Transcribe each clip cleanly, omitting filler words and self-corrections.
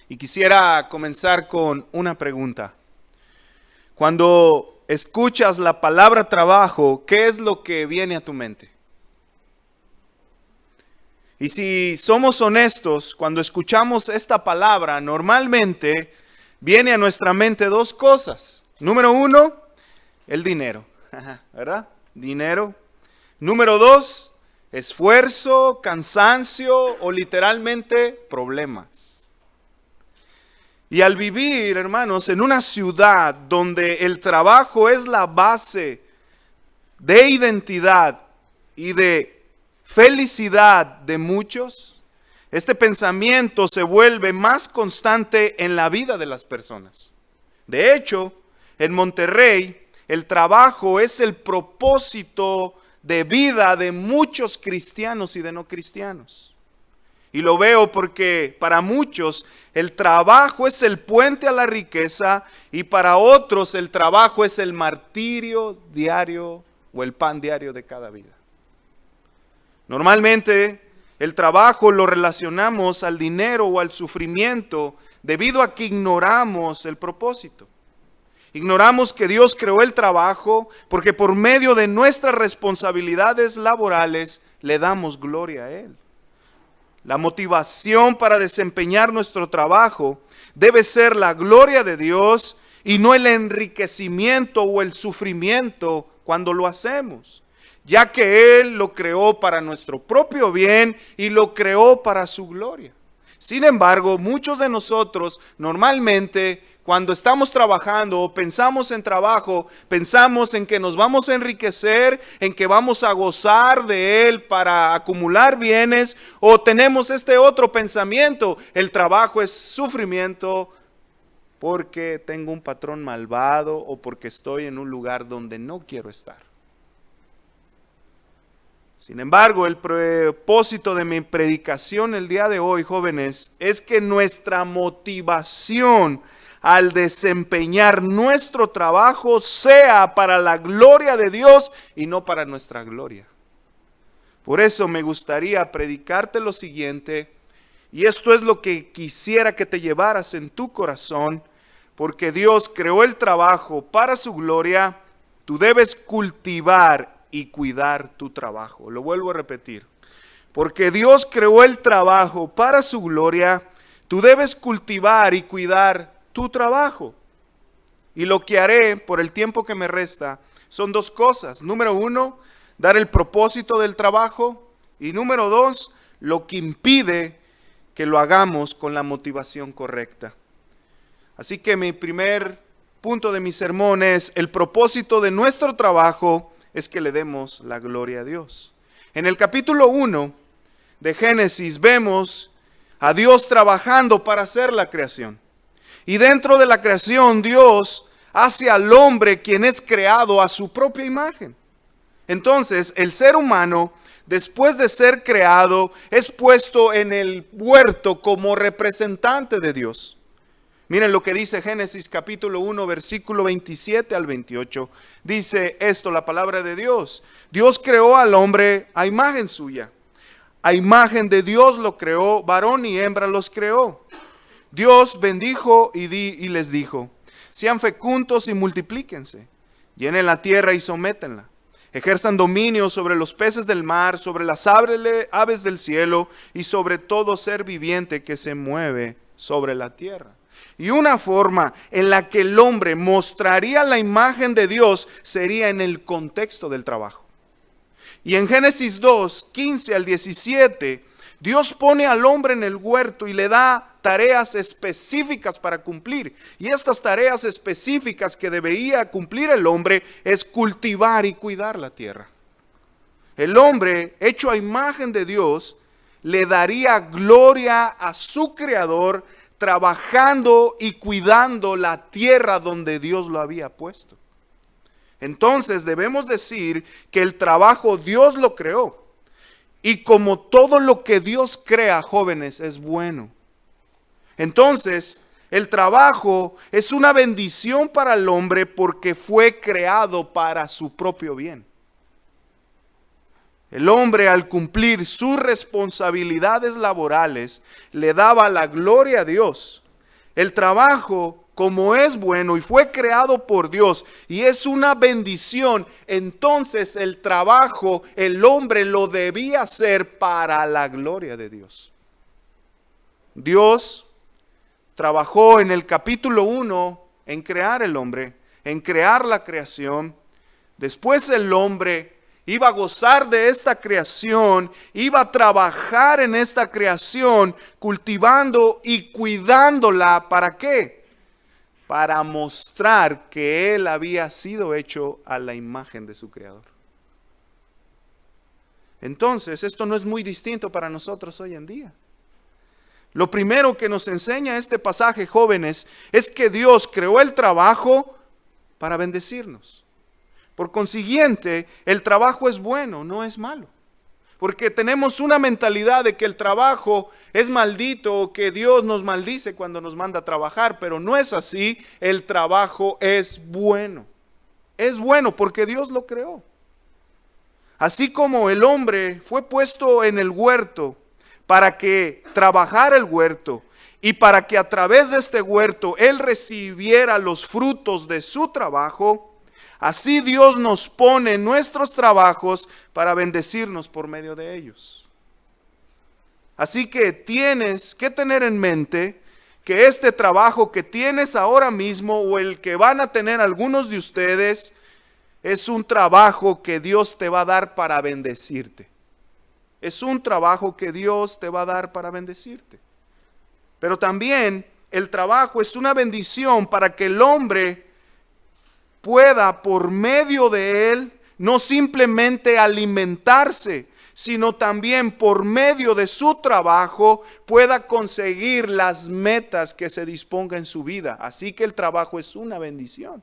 Y quisiera comenzar con una pregunta. Cuando escuchas la palabra trabajo, ¿qué es lo que viene a tu mente? Y si somos honestos, cuando escuchamos esta palabra, normalmente viene a nuestra mente dos cosas. Número uno, el dinero, ¿verdad? Dinero. Número dos, esfuerzo, cansancio o literalmente problemas. Y al vivir, hermanos, en una ciudad donde el trabajo es la base de identidad y de felicidad de muchos, este pensamiento se vuelve más constante en la vida de las personas. De hecho, en Monterrey, el trabajo es el propósito de vida de muchos cristianos y de no cristianos. Y lo veo porque para muchos el trabajo es el puente a la riqueza y para otros el trabajo es el martirio diario o el pan diario de cada vida. Normalmente el trabajo lo relacionamos al dinero o al sufrimiento debido a que ignoramos el propósito. Ignoramos que Dios creó el trabajo porque por medio de nuestras responsabilidades laborales le damos gloria a Él. La motivación para desempeñar nuestro trabajo debe ser la gloria de Dios y no el enriquecimiento o el sufrimiento cuando lo hacemos, ya que Él lo creó para nuestro propio bien y lo creó para su gloria. Sin embargo, muchos de nosotros normalmente cuando estamos trabajando o pensamos en trabajo, pensamos en que nos vamos a enriquecer, en que vamos a gozar de él para acumular bienes, o tenemos este otro pensamiento: el trabajo es sufrimiento porque tengo un patrón malvado o porque estoy en un lugar donde no quiero estar. Sin embargo, el propósito de mi predicación el día de hoy, jóvenes, es que nuestra motivación al desempeñar nuestro trabajo sea para la gloria de Dios y no para nuestra gloria. Por eso me gustaría predicarte lo siguiente, y esto es lo que quisiera que te llevaras en tu corazón, porque Dios creó el trabajo para su gloria. Tú debes cultivar y cuidar tu trabajo. Lo vuelvo a repetir. Porque Dios creó el trabajo para su gloria, tú debes cultivar y cuidar tu trabajo. Y lo que haré por el tiempo que me resta son dos cosas. Número uno, dar el propósito del trabajo. Y número dos, lo que impide que lo hagamos con la motivación correcta. Así que mi primer punto de mi sermón es: el propósito de nuestro trabajo es que le demos la gloria a Dios. En el capítulo 1 de Génesis vemos a Dios trabajando para hacer la creación. Y dentro de la creación Dios hace al hombre quien es creado a su propia imagen. Entonces el ser humano, después de ser creado, es puesto en el huerto como representante de Dios. Miren lo que dice Génesis capítulo 1, versículo 27 al 28. Dice esto la palabra de Dios: Dios creó al hombre a imagen suya. A imagen de Dios lo creó, varón y hembra los creó. Dios bendijo y les dijo: sean fecundos y multiplíquense, llenen la tierra y sométenla. Ejerzan dominio sobre los peces del mar, sobre las aves del cielo y sobre todo ser viviente que se mueve sobre la tierra. Y una forma en la que el hombre mostraría la imagen de Dios sería en el contexto del trabajo. Y en Génesis 2, 15 al 17, Dios pone al hombre en el huerto y le da tareas específicas para cumplir. Y estas tareas específicas que debería cumplir el hombre es cultivar y cuidar la tierra. El hombre, hecho a imagen de Dios, le daría gloria a su Creador, trabajando y cuidando la tierra donde Dios lo había puesto. Entonces debemos decir que el trabajo Dios lo creó. Y como todo lo que Dios crea, jóvenes, es bueno. Entonces, el trabajo es una bendición para el hombre porque fue creado para su propio bien. El hombre, al cumplir sus responsabilidades laborales, le daba la gloria a Dios. el trabajo, como es bueno y fue creado por Dios y es una bendición, entonces el trabajo, el hombre lo debía hacer para la gloria de Dios. Dios trabajó en el capítulo 1 en crear el hombre, en crear la creación. Después el hombre iba a gozar de esta creación, iba a trabajar en esta creación, cultivando y cuidándola. ¿Para qué? Para mostrar que él había sido hecho a la imagen de su creador. Entonces, esto no es muy distinto para nosotros hoy en día. Lo primero que nos enseña este pasaje, jóvenes, es que Dios creó el trabajo para bendecirnos. Por consiguiente, el trabajo es bueno, no es malo. Porque tenemos una mentalidad de que el trabajo es maldito o que Dios nos maldice cuando nos manda a trabajar, pero no es así. El trabajo es bueno. Es bueno porque Dios lo creó. Así como el hombre fue puesto en el huerto para que trabajara el huerto y para que a través de este huerto él recibiera los frutos de su trabajo, así Dios nos pone en nuestros trabajos para bendecirnos por medio de ellos. Así que tienes que tener en mente que este trabajo que tienes ahora mismo o el que van a tener algunos de ustedes es un trabajo que Dios te va a dar para bendecirte. Es un trabajo que Dios te va a dar para bendecirte. Pero también el trabajo es una bendición para que el hombre pueda por medio de él no simplemente alimentarse, sino también por medio de su trabajo pueda conseguir las metas que se disponga en su vida. Así que el trabajo es una bendición.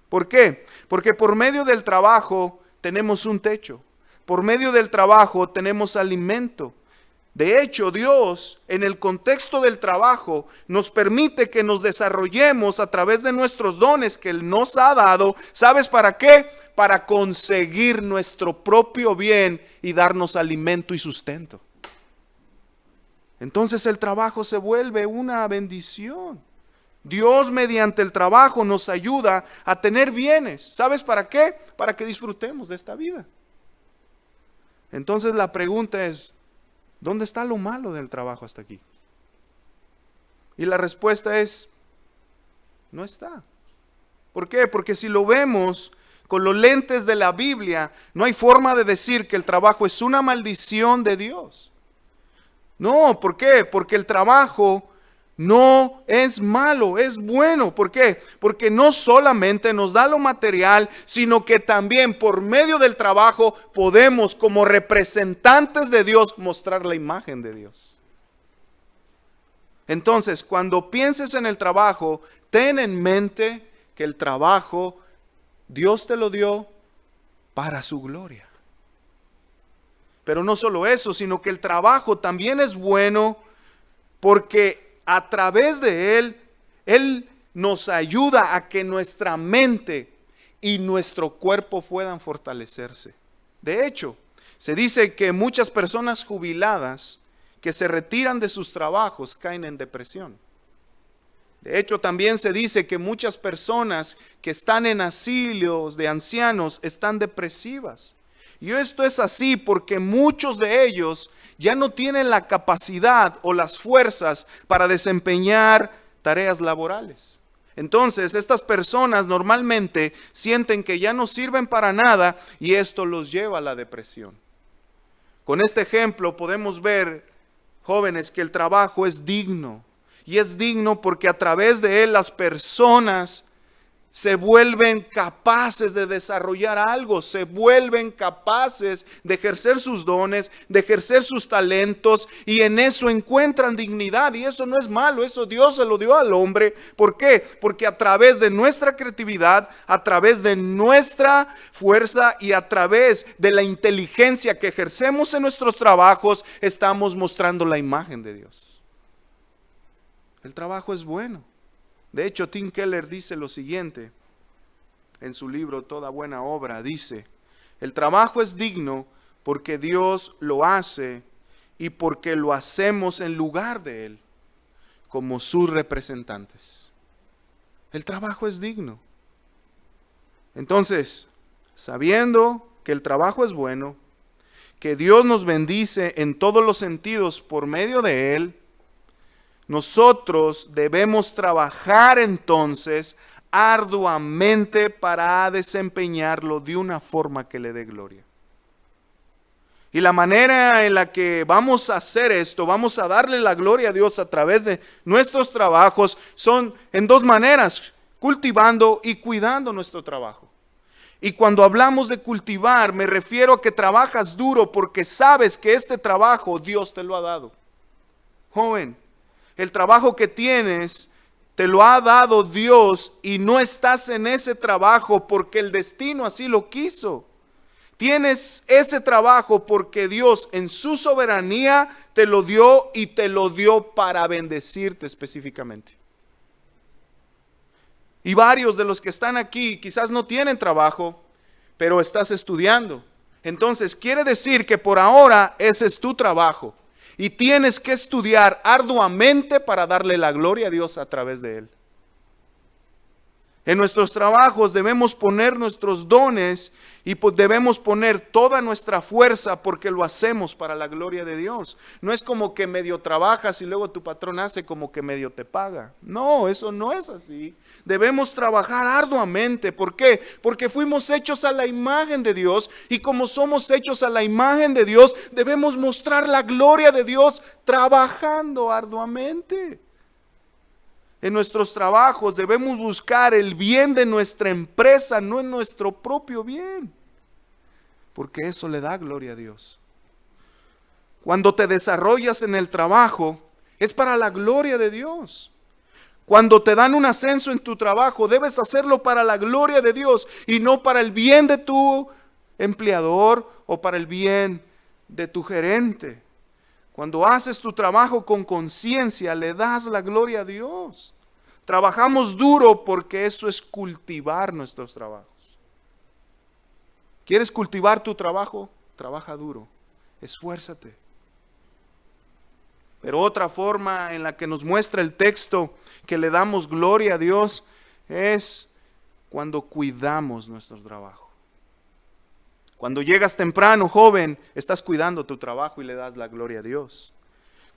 ¿Por qué? Porque por medio del trabajo tenemos un techo. Por medio del trabajo tenemos alimento. De hecho, Dios, en el contexto del trabajo, nos permite que nos desarrollemos a través de nuestros dones que Él nos ha dado. ¿Sabes para qué? Para conseguir nuestro propio bien y darnos alimento y sustento. Entonces el trabajo se vuelve una bendición. Dios mediante el trabajo nos ayuda a tener bienes. ¿Sabes para qué? Para que disfrutemos de esta vida. Entonces la pregunta es, ¿dónde está lo malo del trabajo hasta aquí? Y la respuesta es, no está. ¿Por qué? Porque si lo vemos con los lentes de la Biblia, no hay forma de decir que el trabajo es una maldición de Dios. No, ¿por qué? Porque el trabajo no es malo, es bueno. ¿Por qué? Porque no solamente nos da lo material, sino que también por medio del trabajo podemos, como representantes de Dios, mostrar la imagen de Dios. Entonces, cuando pienses en el trabajo, ten en mente que el trabajo Dios te lo dio para su gloria. Pero no solo eso, sino que el trabajo también es bueno porque a través de Él nos ayuda a que nuestra mente y nuestro cuerpo puedan fortalecerse. De hecho, se dice que muchas personas jubiladas que se retiran de sus trabajos caen en depresión. De hecho, también se dice que muchas personas que están en asilos de ancianos están depresivas. Y esto es así porque muchos de ellos ya no tienen la capacidad o las fuerzas para desempeñar tareas laborales. Entonces, estas personas normalmente sienten que ya no sirven para nada y esto los lleva a la depresión. Con este ejemplo podemos ver, jóvenes, que el trabajo es digno. Y es digno porque a través de él las personas se vuelven capaces de desarrollar algo, se vuelven capaces de ejercer sus dones, de ejercer sus talentos y en eso encuentran dignidad y eso no es malo, eso Dios se lo dio al hombre. ¿Por qué? Porque a través de nuestra creatividad, a través de nuestra fuerza y a través de la inteligencia que ejercemos en nuestros trabajos, estamos mostrando la imagen de Dios. El trabajo es bueno. De hecho, Tim Keller dice lo siguiente en su libro Toda buena obra, dice, el trabajo es digno porque Dios lo hace y porque lo hacemos en lugar de Él. como sus representantes. El trabajo es digno. Entonces, sabiendo que el trabajo es bueno, que Dios nos bendice en todos los sentidos por medio de él, nosotros debemos trabajar entonces arduamente para desempeñarlo de una forma que le dé gloria. Y la manera en la que vamos a hacer esto, vamos a darle la gloria a Dios a través de nuestros trabajos, son en dos maneras: cultivando y cuidando nuestro trabajo. Y cuando hablamos de cultivar, me refiero a que trabajas duro porque sabes que este trabajo Dios te lo ha dado. Joven, el trabajo que tienes te lo ha dado Dios y no estás en ese trabajo porque el destino así lo quiso. Tienes ese trabajo porque Dios en su soberanía te lo dio y te lo dio para bendecirte específicamente. Y varios de los que están aquí quizás no tienen trabajo, pero estás estudiando. Entonces quiere decir que por ahora ese es tu trabajo. Y tienes que estudiar arduamente para darle la gloria a Dios a través de él. En nuestros trabajos debemos poner nuestros dones y debemos poner toda nuestra fuerza porque lo hacemos para la gloria de Dios. No es como que medio trabajas y luego tu patrón hace como que medio te paga. No, eso no es así. Debemos trabajar arduamente. ¿Por qué? Porque fuimos hechos a la imagen de Dios y como somos hechos a la imagen de Dios, debemos mostrar la gloria de Dios trabajando arduamente. En nuestros trabajos debemos buscar el bien de nuestra empresa, no en nuestro propio bien, porque eso le da gloria a Dios. Cuando te desarrollas en el trabajo, es para la gloria de Dios. Cuando te dan un ascenso en tu trabajo, debes hacerlo para la gloria de Dios y no para el bien de tu empleador o para el bien de tu gerente. Cuando haces tu trabajo con conciencia, le das la gloria a Dios. Trabajamos duro porque eso es cultivar nuestros trabajos. ¿Quieres cultivar tu trabajo? Trabaja duro, esfuérzate. Pero otra forma en la que nos muestra el texto que le damos gloria a Dios es cuando cuidamos nuestro trabajo. Cuando llegas temprano, joven, estás cuidando tu trabajo y le das la gloria a Dios.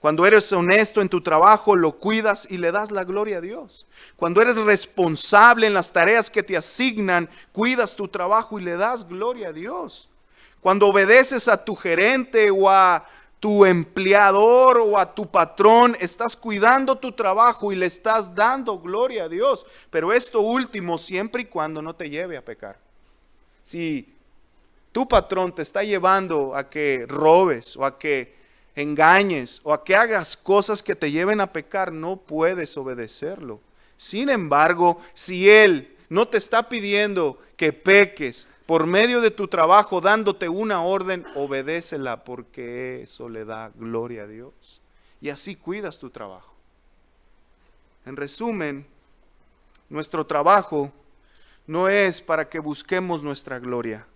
Cuando eres honesto en tu trabajo, lo cuidas y le das la gloria a Dios. Cuando eres responsable en las tareas que te asignan, cuidas tu trabajo y le das gloria a Dios. Cuando obedeces a tu gerente o a tu empleador o a tu patrón, estás cuidando tu trabajo y le estás dando gloria a Dios. Pero esto último siempre y cuando no te lleve a pecar. Si tu patrón te está llevando a que robes o a que engañes o a que hagas cosas que te lleven a pecar, no puedes obedecerlo. Sin embargo, si él no te está pidiendo que peques por medio de tu trabajo, dándote una orden, obedécela porque eso le da gloria a Dios. Y así cuidas tu trabajo. En resumen, nuestro trabajo no es para que busquemos nuestra gloria.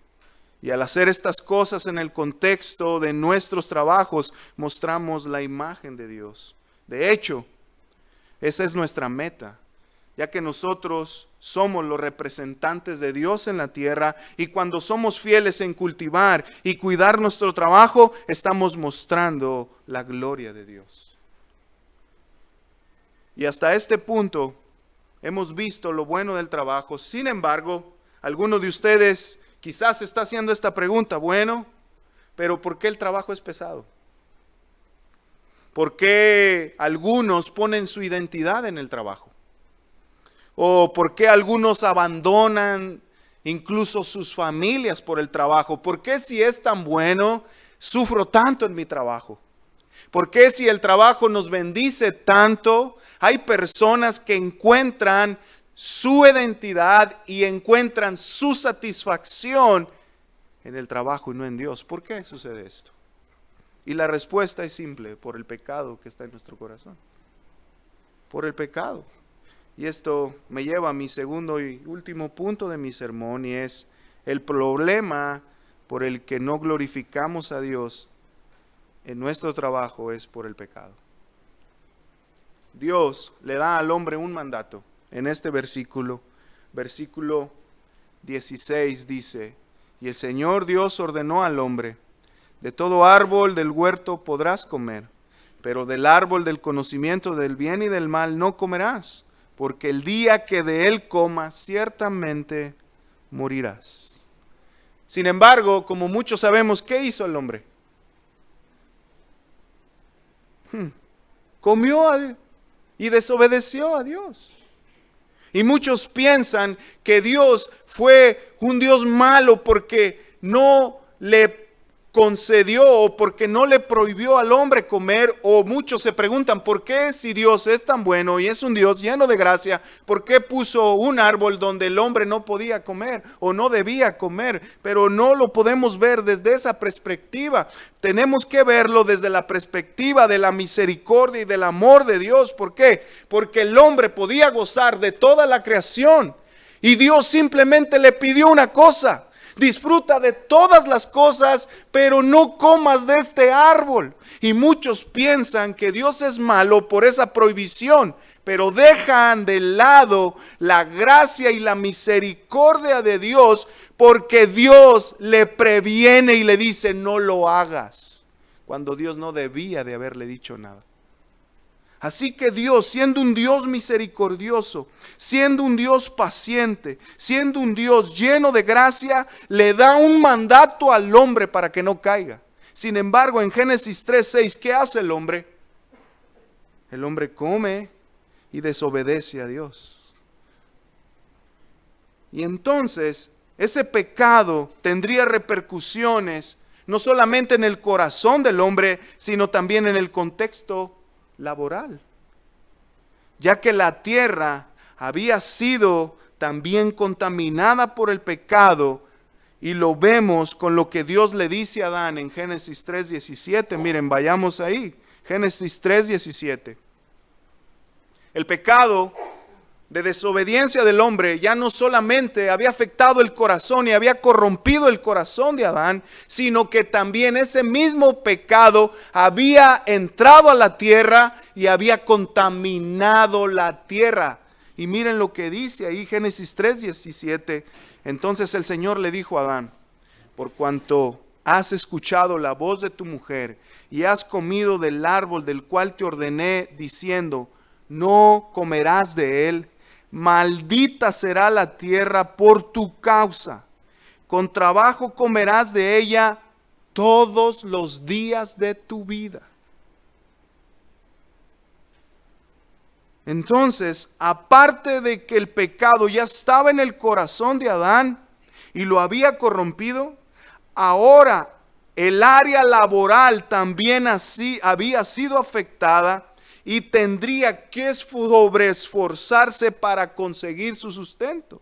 Y al hacer estas cosas en el contexto de nuestros trabajos, mostramos la imagen de Dios. De hecho, esa es nuestra meta, ya que nosotros somos los representantes de Dios en la tierra y cuando somos fieles en cultivar y cuidar nuestro trabajo, estamos mostrando la gloria de Dios. Y hasta este punto hemos visto lo bueno del trabajo. Sin embargo, alguno de ustedes quizás está haciendo esta pregunta: bueno, pero ¿por qué el trabajo es pesado? ¿Por qué algunos ponen su identidad en el trabajo? ¿O por qué algunos abandonan incluso sus familias por el trabajo? ¿Por qué si es tan bueno, sufro tanto en mi trabajo? ¿Por qué si el trabajo nos bendice tanto, hay personas que encuentran su identidad y encuentran su satisfacción en el trabajo y no en Dios? ¿Por qué sucede esto? Y la respuesta es simple: por el pecado que está en nuestro corazón. Por el pecado. Y esto me lleva a mi segundo y último punto de mi sermón, y es el problema por el que no glorificamos a Dios en nuestro trabajo es por el pecado. Dios le da al hombre un mandato. En este versículo 16 dice, y el Señor Dios ordenó al hombre, de todo árbol del huerto podrás comer, pero del árbol del conocimiento del bien y del mal no comerás, porque el día que de él comas, ciertamente morirás. Sin embargo, como muchos sabemos, ¿qué hizo el hombre? Comió y desobedeció a Dios. Y muchos piensan que Dios fue un Dios malo porque no le concedió o porque no le prohibió al hombre comer, o muchos se preguntan, ¿por qué si Dios es tan bueno y es un Dios lleno de gracia, por qué puso un árbol donde el hombre no podía comer o no debía comer? Pero no lo podemos ver desde esa perspectiva. Tenemos que verlo desde la perspectiva de la misericordia y del amor de Dios. ¿Por qué? Porque el hombre podía gozar de toda la creación y Dios simplemente le pidió una cosa: disfruta de todas las cosas, pero no comas de este árbol. Y muchos piensan que Dios es malo por esa prohibición, pero dejan de lado la gracia y la misericordia de Dios, porque Dios le previene y le dice no lo hagas, cuando Dios no debía de haberle dicho nada. Así que Dios, siendo un Dios misericordioso, siendo un Dios paciente, siendo un Dios lleno de gracia, le da un mandato al hombre para que no caiga. Sin embargo, en Génesis 3:6, ¿qué hace el hombre? El hombre come y desobedece a Dios. Y entonces, ese pecado tendría repercusiones no solamente en el corazón del hombre, sino también en el contexto laboral, ya que la tierra había sido también contaminada por el pecado, y lo vemos con lo que Dios le dice a Adán en Génesis 3:17. Miren, vayamos ahí, Génesis 3:17. El pecado de desobediencia del hombre ya no solamente había afectado el corazón y había corrompido el corazón de Adán, sino que también ese mismo pecado había entrado a la tierra y había contaminado la tierra. Y miren lo que dice ahí Génesis 3:17. Entonces el Señor le dijo a Adán: por cuanto has escuchado la voz de tu mujer y has comido del árbol del cual te ordené diciendo, no comerás de él, maldita será la tierra por tu causa. Con trabajo comerás de ella todos los días de tu vida. Entonces, aparte de que el pecado ya estaba en el corazón de Adán y lo había corrompido, ahora el área laboral también así había sido afectada y tendría que sobreesforzarse para conseguir su sustento.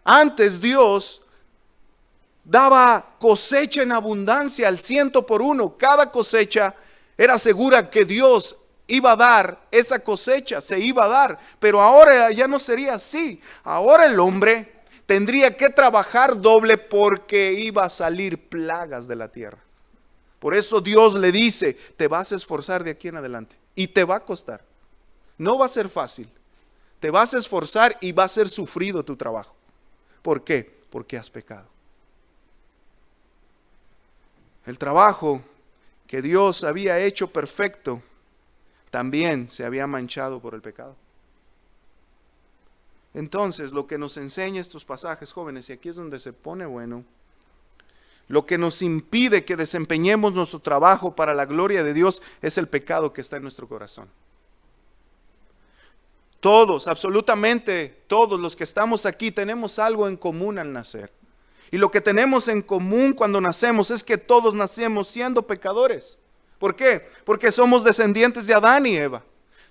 Antes Dios daba cosecha en abundancia al 100 por 1. Cada cosecha era segura que Dios iba a dar esa cosecha, se iba a dar. Pero ahora ya no sería así. Ahora el hombre tendría que trabajar doble porque iba a salir plagas de la tierra. Por eso Dios le dice, te vas a esforzar de aquí en adelante y te va a costar. No va a ser fácil. Te vas a esforzar y va a ser sufrido tu trabajo. ¿Por qué? Porque has pecado. El trabajo que Dios había hecho perfecto también se había manchado por el pecado. Entonces, lo que nos enseña estos pasajes, jóvenes, y aquí es donde se pone bueno, lo que nos impide que desempeñemos nuestro trabajo para la gloria de Dios es el pecado que está en nuestro corazón. Todos, absolutamente todos los que estamos aquí tenemos algo en común al nacer. Y lo que tenemos en común cuando nacemos es que todos nacemos siendo pecadores. ¿Por qué? Porque somos descendientes de Adán y Eva.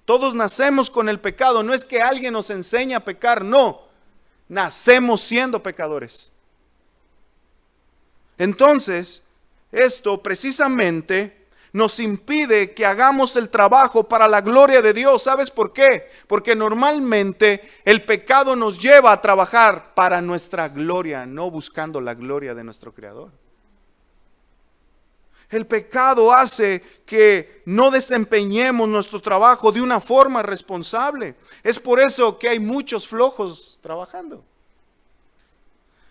Todos nacemos con el pecado. No es que alguien nos enseñe a pecar, no. Nacemos siendo pecadores. Entonces, esto precisamente nos impide que hagamos el trabajo para la gloria de Dios. ¿Sabes por qué? Porque normalmente el pecado nos lleva a trabajar para nuestra gloria, no buscando la gloria de nuestro Creador. El pecado hace que no desempeñemos nuestro trabajo de una forma responsable. Es por eso que hay muchos flojos trabajando.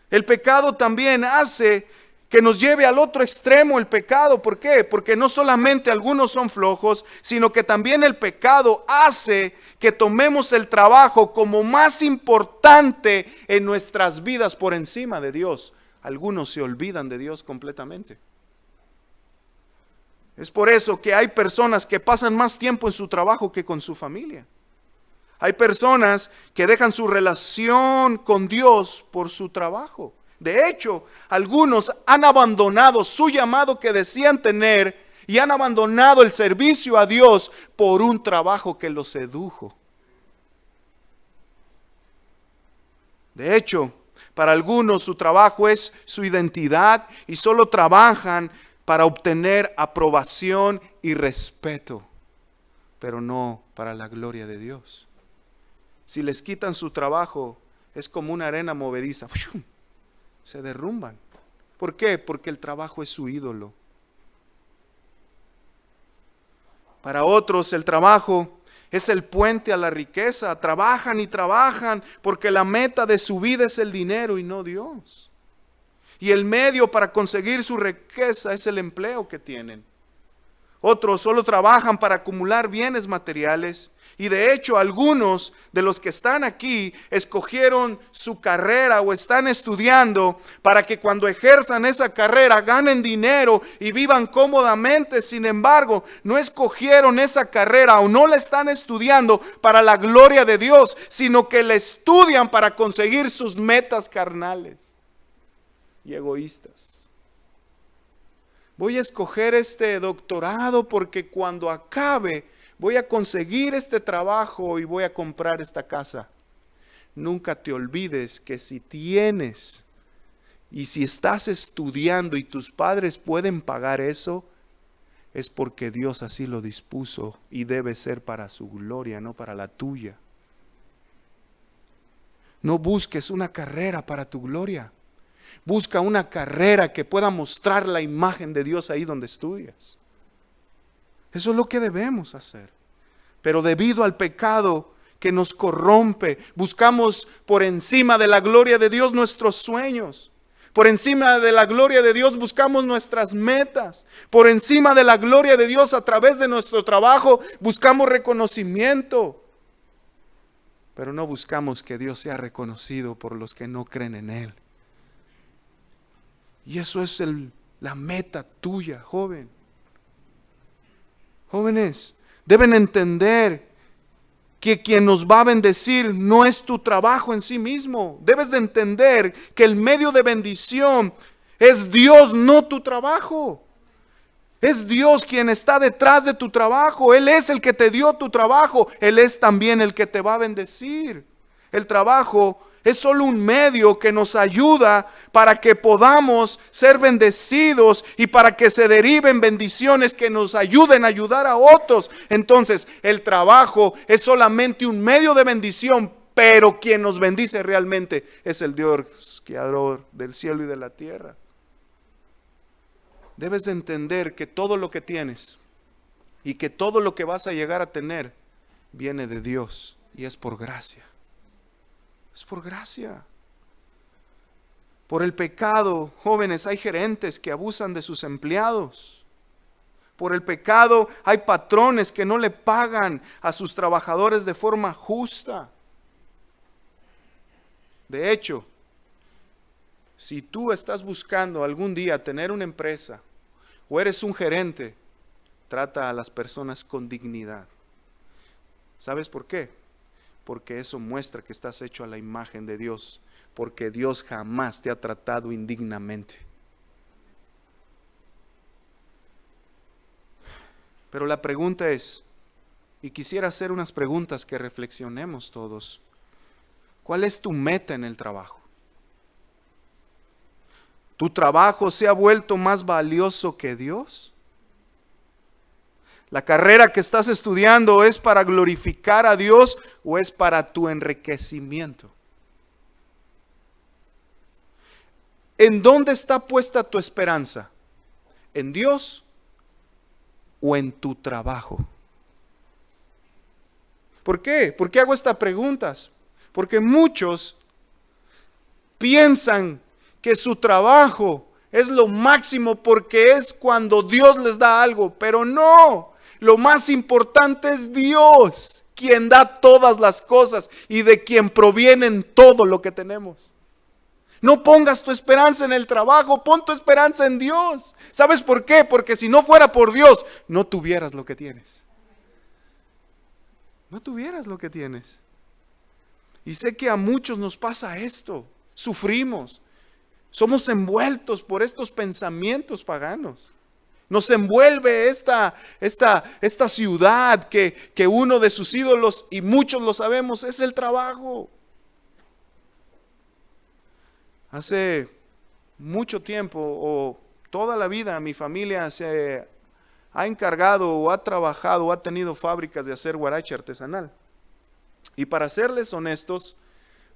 El pecado también hace que nos lleve al otro extremo el pecado. ¿Por qué? Porque no solamente algunos son flojos, sino que también el pecado hace que tomemos el trabajo como más importante en nuestras vidas por encima de Dios. Algunos se olvidan de Dios completamente. Es por eso que hay personas que pasan más tiempo en su trabajo que con su familia. Hay personas que dejan su relación con Dios por su trabajo. De hecho, algunos han abandonado su llamado que decían tener y han abandonado el servicio a Dios por un trabajo que los sedujo. De hecho, para algunos su trabajo es su identidad y solo trabajan para obtener aprobación y respeto, pero no para la gloria de Dios. Si les quitan su trabajo, es como una arena movediza, se derrumban. ¿Por qué? Porque el trabajo es su ídolo. Para otros el trabajo es el puente a la riqueza. Trabajan y trabajan porque la meta de su vida es el dinero y no Dios. Y el medio para conseguir su riqueza es el empleo que tienen. Otros solo trabajan para acumular bienes materiales. Y de hecho algunos de los que están aquí escogieron su carrera o están estudiando para que cuando ejerzan esa carrera ganen dinero y vivan cómodamente. Sin embargo, no escogieron esa carrera o no la están estudiando para la gloria de Dios, sino que la estudian para conseguir sus metas carnales y egoístas. Voy a escoger este doctorado porque cuando acabe voy a conseguir este trabajo y voy a comprar esta casa. Nunca te olvides que si tienes y si estás estudiando y tus padres pueden pagar eso, es porque Dios así lo dispuso y debe ser para su gloria, no para la tuya. No busques una carrera para tu gloria. Busca una carrera que pueda mostrar la imagen de Dios ahí donde estudias. Eso es lo que debemos hacer. Pero debido al pecado que nos corrompe, buscamos por encima de la gloria de Dios nuestros sueños. Por encima de la gloria de Dios buscamos nuestras metas. Por encima de la gloria de Dios a través de nuestro trabajo buscamos reconocimiento. Pero no buscamos que Dios sea reconocido por los que no creen en Él. Y eso es la meta tuya, joven. Jóvenes, deben entender que quien nos va a bendecir no es tu trabajo en sí mismo. Debes de entender que el medio de bendición es Dios, no tu trabajo. Es Dios quien está detrás de tu trabajo. Él es el que te dio tu trabajo. Él es también el que te va a bendecir. El trabajo es solo un medio que nos ayuda para que podamos ser bendecidos y para que se deriven bendiciones que nos ayuden a ayudar a otros. Entonces, el trabajo es solamente un medio de bendición, pero quien nos bendice realmente es el Dios creador del cielo y de la tierra. Debes de entender que todo lo que tienes y que todo lo que vas a llegar a tener viene de Dios y es por gracia. Es por gracia. Por el pecado, jóvenes, hay gerentes que abusan de sus empleados. Por el pecado hay patrones que no le pagan a sus trabajadores de forma justa. De hecho, si tú estás buscando algún día tener una empresa o eres un gerente, trata a las personas con dignidad. ¿Sabes por qué? Porque eso muestra que estás hecho a la imagen de Dios, porque Dios jamás te ha tratado indignamente. Pero la pregunta es, y quisiera hacer unas preguntas que reflexionemos todos. ¿Cuál es tu meta en el trabajo? ¿Tu trabajo se ha vuelto más valioso que Dios? ¿La carrera que estás estudiando es para glorificar a Dios o es para tu enriquecimiento? ¿En dónde está puesta tu esperanza? ¿En Dios o en tu trabajo? ¿Por qué? ¿Por qué hago estas preguntas? Porque muchos piensan que su trabajo es lo máximo porque es cuando Dios les da algo, pero no, lo más importante es Dios, quien da todas las cosas y de quien provienen todo lo que tenemos. No pongas tu esperanza en el trabajo, pon tu esperanza en Dios. ¿Sabes por qué? Porque si no fuera por Dios, no tuvieras lo que tienes. No tuvieras lo que tienes. Y sé que a muchos nos pasa esto. Sufrimos. Somos envueltos por estos pensamientos paganos. Nos envuelve esta ciudad que uno de sus ídolos, y muchos lo sabemos, es el trabajo. Hace mucho tiempo o toda la vida mi familia se ha encargado o ha trabajado o ha tenido fábricas de hacer huarache artesanal. Y para serles honestos,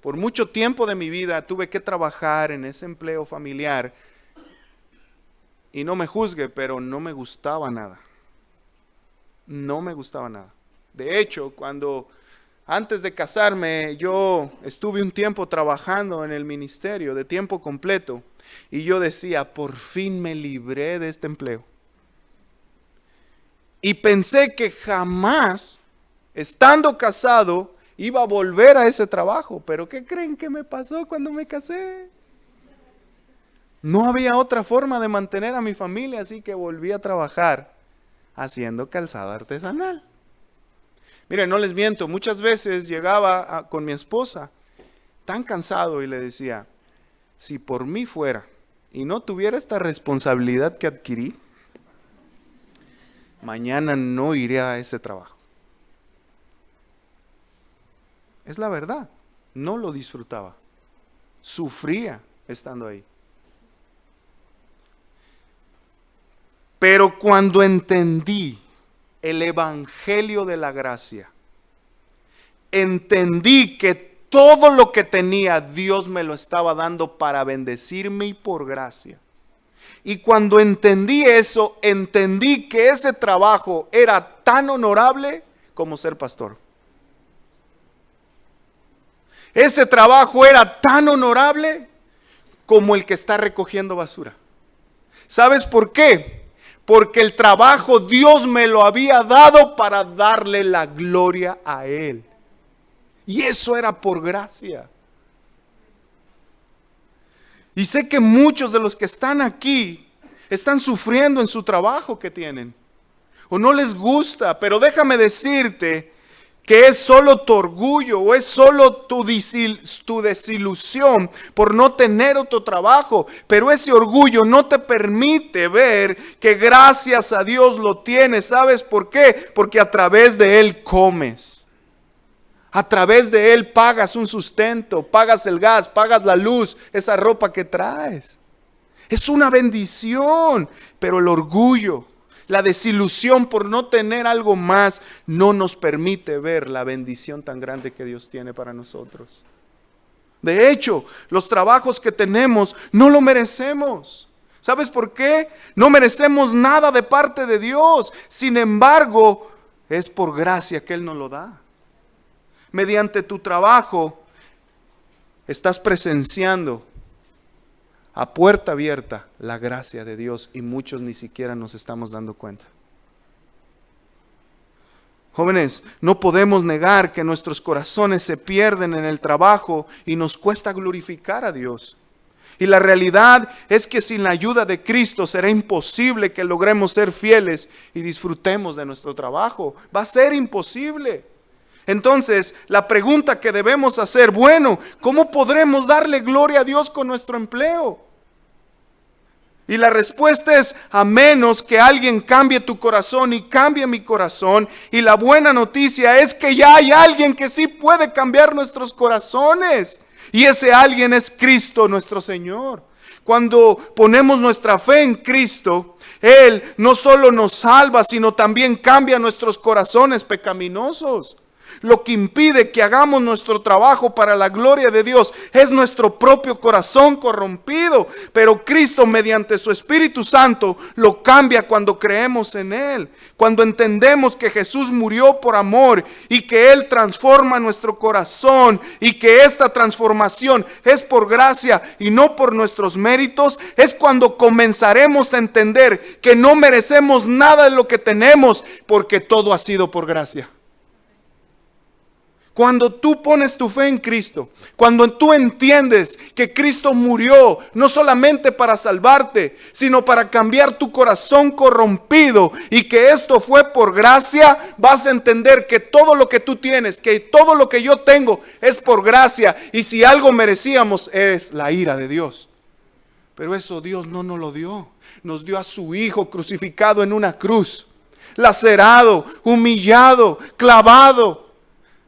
por mucho tiempo de mi vida tuve que trabajar en ese empleo familiar. Y no me juzgue, pero no me gustaba nada. No me gustaba nada. De hecho, antes de casarme, yo estuve un tiempo trabajando en el ministerio de tiempo completo. Y yo decía, por fin me libré de este empleo. Y pensé que jamás, estando casado, iba a volver a ese trabajo. Pero ¿qué creen que me pasó cuando me casé? No había otra forma de mantener a mi familia, así que volví a trabajar haciendo calzado artesanal. Miren, no les miento, muchas veces llegaba con mi esposa tan cansado y le decía, si por mí fuera y no tuviera esta responsabilidad que adquirí, mañana no iré a ese trabajo. Es la verdad, no lo disfrutaba, sufría estando ahí. Pero cuando entendí el evangelio de la gracia, entendí que todo lo que tenía Dios me lo estaba dando para bendecirme y por gracia. Y cuando entendí eso, entendí que ese trabajo era tan honorable como ser pastor. Ese trabajo era tan honorable como el que está recogiendo basura. ¿Sabes por qué? Porque el trabajo Dios me lo había dado para darle la gloria a Él. Y eso era por gracia. Y sé que muchos de los que están aquí están sufriendo en su trabajo que tienen. O no les gusta, pero déjame decirte que es solo tu orgullo o es solo tu desilusión por no tener otro trabajo. Pero ese orgullo no te permite ver que gracias a Dios lo tienes. ¿Sabes por qué? Porque a través de Él comes. A través de Él pagas un sustento, pagas el gas, pagas la luz, esa ropa que traes. Es una bendición, pero el orgullo, la desilusión por no tener algo más, no nos permite ver la bendición tan grande que Dios tiene para nosotros. De hecho, los trabajos que tenemos no lo merecemos. ¿Sabes por qué? No merecemos nada de parte de Dios. Sin embargo, es por gracia que Él nos lo da. Mediante tu trabajo, estás presenciando a puerta abierta la gracia de Dios y muchos ni siquiera nos estamos dando cuenta. Jóvenes, no podemos negar que nuestros corazones se pierden en el trabajo y nos cuesta glorificar a Dios. Y la realidad es que sin la ayuda de Cristo será imposible que logremos ser fieles y disfrutemos de nuestro trabajo. Va a ser imposible. Entonces, la pregunta que debemos hacer, bueno, ¿cómo podremos darle gloria a Dios con nuestro empleo? Y la respuesta es, a menos que alguien cambie tu corazón y cambie mi corazón. Y la buena noticia es que ya hay alguien que sí puede cambiar nuestros corazones. Y ese alguien es Cristo nuestro Señor. Cuando ponemos nuestra fe en Cristo, Él no solo nos salva, sino también cambia nuestros corazones pecaminosos. Lo que impide que hagamos nuestro trabajo para la gloria de Dios es nuestro propio corazón corrompido. Pero Cristo, mediante su Espíritu Santo, lo cambia cuando creemos en Él. Cuando entendemos que Jesús murió por amor y que Él transforma nuestro corazón y que esta transformación es por gracia y no por nuestros méritos, es cuando comenzaremos a entender que no merecemos nada de lo que tenemos, porque todo ha sido por gracia. Cuando tú pones tu fe en Cristo, cuando tú entiendes que Cristo murió no solamente para salvarte, sino para cambiar tu corazón corrompido y que esto fue por gracia, vas a entender que todo lo que tú tienes, que todo lo que yo tengo es por gracia, y si algo merecíamos es la ira de Dios. Pero eso Dios no nos lo dio. Nos dio a su Hijo crucificado en una cruz, lacerado, humillado, clavado,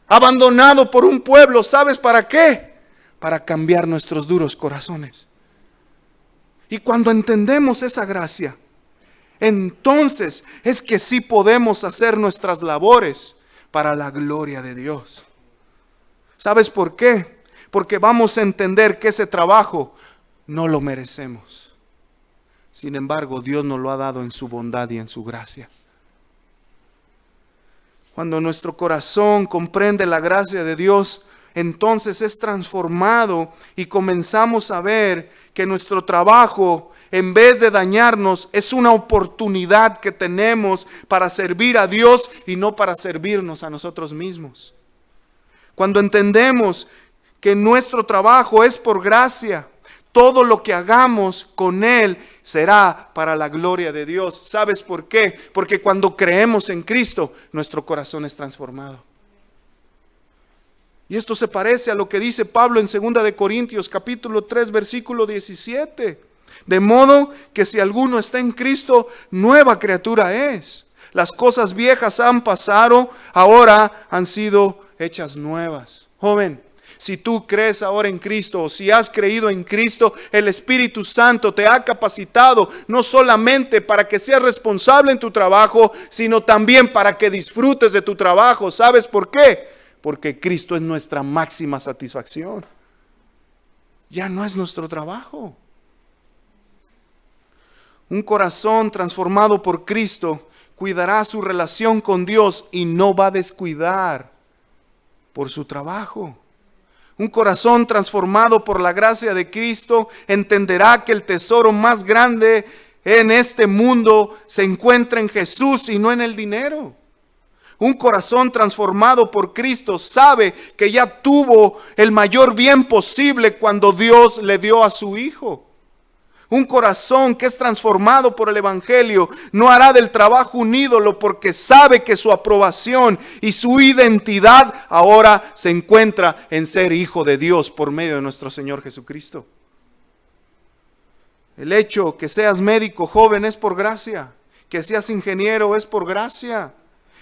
abandonado por un pueblo. ¿Sabes para qué? Para cambiar nuestros duros corazones. Y cuando entendemos esa gracia, entonces es que sí podemos hacer nuestras labores para la gloria de Dios. ¿Sabes por qué? Porque vamos a entender que ese trabajo no lo merecemos. Sin embargo, Dios nos lo ha dado en su bondad y en su gracia. Cuando nuestro corazón comprende la gracia de Dios, entonces es transformado y comenzamos a ver que nuestro trabajo, en vez de dañarnos, es una oportunidad que tenemos para servir a Dios y no para servirnos a nosotros mismos. Cuando entendemos que nuestro trabajo es por gracia, todo lo que hagamos con Él será para la gloria de Dios. ¿Sabes por qué? Porque cuando creemos en Cristo, nuestro corazón es transformado. Y esto se parece a lo que dice Pablo en 2 de Corintios capítulo 3 versículo 17. De modo que si alguno está en Cristo, nueva criatura es. Las cosas viejas han pasado, ahora han sido hechas nuevas. Joven, si tú crees ahora en Cristo, o si has creído en Cristo, el Espíritu Santo te ha capacitado no solamente para que seas responsable en tu trabajo, sino también para que disfrutes de tu trabajo. ¿Sabes por qué? Porque Cristo es nuestra máxima satisfacción. Ya no es nuestro trabajo. Un corazón transformado por Cristo cuidará su relación con Dios y no va a descuidar por su trabajo. Un corazón transformado por la gracia de Cristo entenderá que el tesoro más grande en este mundo se encuentra en Jesús y no en el dinero. Un corazón transformado por Cristo sabe que ya tuvo el mayor bien posible cuando Dios le dio a su Hijo. Un corazón que es transformado por el Evangelio no hará del trabajo un ídolo, porque sabe que su aprobación y su identidad ahora se encuentra en ser hijo de Dios por medio de nuestro Señor Jesucristo. El hecho que seas médico joven es por gracia, que seas ingeniero es por gracia,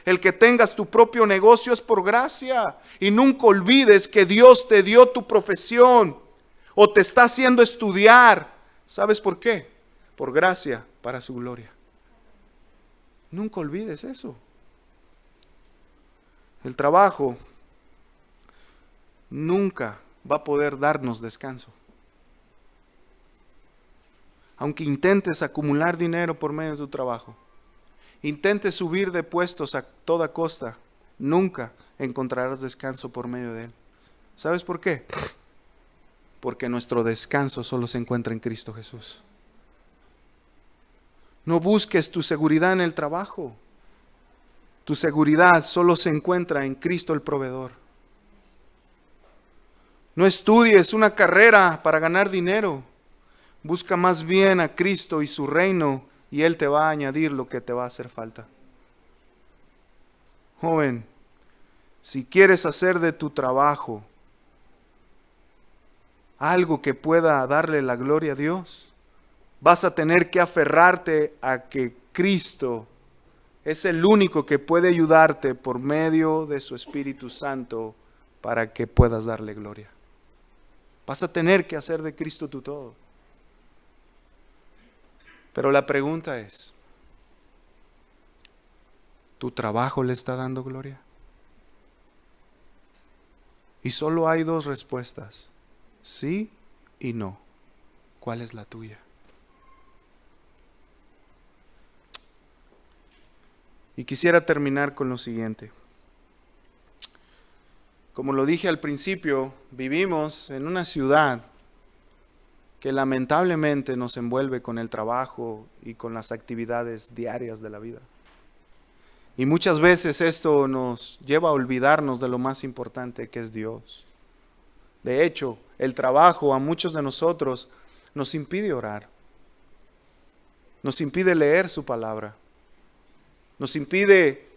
el que tengas tu propio negocio es por gracia. Y nunca olvides que Dios te dio tu profesión o te está haciendo estudiar. ¿Sabes por qué? Por gracia, para su gloria. Nunca olvides eso. El trabajo nunca va a poder darnos descanso. Aunque intentes acumular dinero por medio de tu trabajo, intentes subir de puestos a toda costa, nunca encontrarás descanso por medio de él. ¿Sabes por qué? Porque nuestro descanso solo se encuentra en Cristo Jesús. No busques tu seguridad en el trabajo. Tu seguridad solo se encuentra en Cristo el proveedor. No estudies una carrera para ganar dinero. Busca más bien a Cristo y su reino, y Él te va a añadir lo que te va a hacer falta. Joven, si quieres hacer de tu trabajo algo que pueda darle la gloria a Dios, vas a tener que aferrarte a que Cristo es el único que puede ayudarte por medio de su Espíritu Santo para que puedas darle gloria. Vas a tener que hacer de Cristo tu todo. Pero la pregunta es, ¿tu trabajo le está dando gloria? Y solo hay dos respuestas, sí y no. ¿Cuál es la tuya? Y quisiera terminar con lo siguiente. Como lo dije al principio, vivimos en una ciudad que lamentablemente nos envuelve con el trabajo y con las actividades diarias de la vida. Y muchas veces esto nos lleva a olvidarnos de lo más importante, que es Dios. De hecho, el trabajo a muchos de nosotros nos impide orar, nos impide leer su palabra, nos impide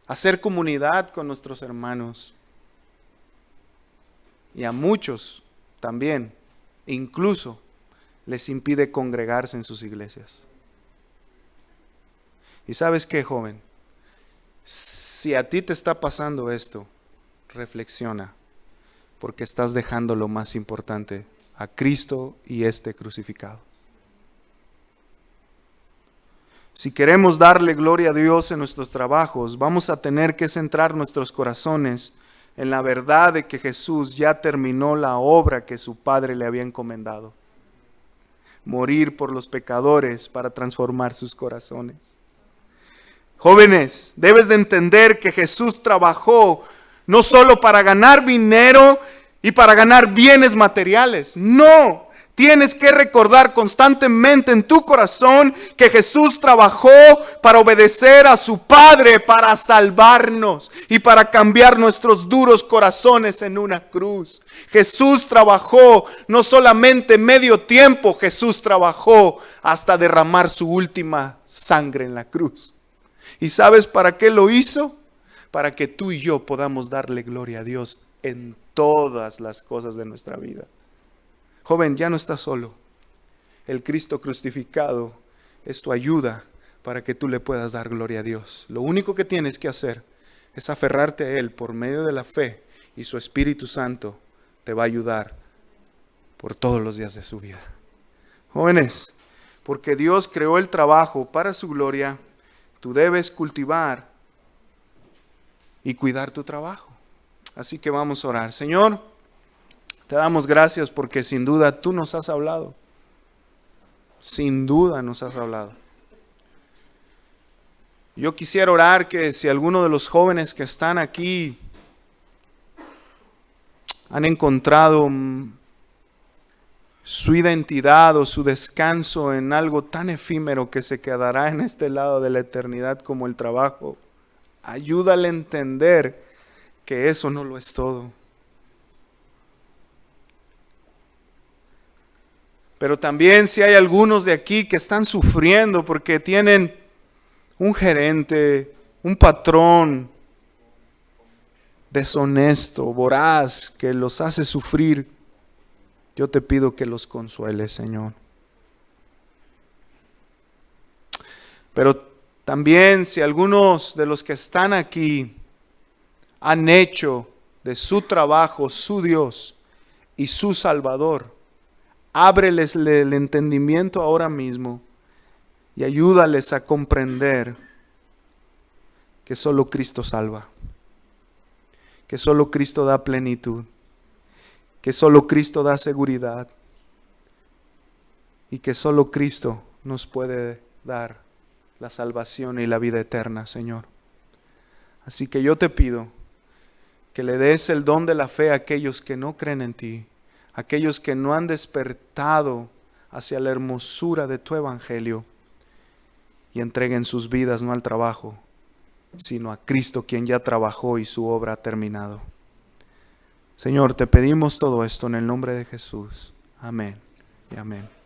hacer comunidad con nuestros hermanos. Y a muchos también, incluso, les impide congregarse en sus iglesias. ¿Y sabes qué, joven? Si a ti te está pasando esto, reflexiona, porque estás dejando lo más importante, a Cristo y este crucificado. Si queremos darle gloria a Dios en nuestros trabajos, vamos a tener que centrar nuestros corazones en la verdad de que Jesús ya terminó la obra que su Padre le había encomendado. Morir por los pecadores para transformar sus corazones. Jóvenes, debes de entender que Jesús trabajó no solo para ganar dinero y para ganar bienes materiales. No, tienes que recordar constantemente en tu corazón que Jesús trabajó para obedecer a su Padre, para salvarnos y para cambiar nuestros duros corazones en una cruz. Jesús trabajó no solamente medio tiempo, Jesús trabajó hasta derramar su última sangre en la cruz. ¿Y sabes para qué lo hizo? Para que tú y yo podamos darle gloria a Dios en todas las cosas de nuestra vida. Joven, ya no estás solo. El Cristo crucificado es tu ayuda para que tú le puedas dar gloria a Dios. Lo único que tienes que hacer es aferrarte a Él por medio de la fe, y su Espíritu Santo te va a ayudar por todos los días de su vida. Jóvenes, porque Dios creó el trabajo para su gloria, tú debes cultivar y cuidar tu trabajo. Así que vamos a orar. Señor, te damos gracias porque sin duda tú nos has hablado. Sin duda nos has hablado. Yo quisiera orar que si alguno de los jóvenes que están aquí han encontrado su identidad o su descanso en algo tan efímero que se quedará en este lado de la eternidad como el trabajo, ayúdale a entender que eso no lo es todo. Pero también si hay algunos de aquí que están sufriendo porque tienen un gerente, un patrón deshonesto, voraz, que los hace sufrir, yo te pido que los consueles, Señor. Pero también si algunos de los que están aquí han hecho de su trabajo su Dios y su Salvador, ábreles el entendimiento ahora mismo y ayúdales a comprender que solo Cristo salva, que solo Cristo da plenitud, que solo Cristo da seguridad y que solo Cristo nos puede dar la salvación y la vida eterna, Señor. Así que yo te pido que le des el don de la fe a aquellos que no creen en ti, aquellos que no han despertado hacia la hermosura de tu evangelio, y entreguen sus vidas no al trabajo, sino a Cristo, quien ya trabajó y su obra ha terminado. Señor, te pedimos todo esto en el nombre de Jesús. Amén y amén.